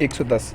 110۔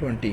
20۔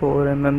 4 mm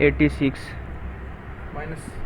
86.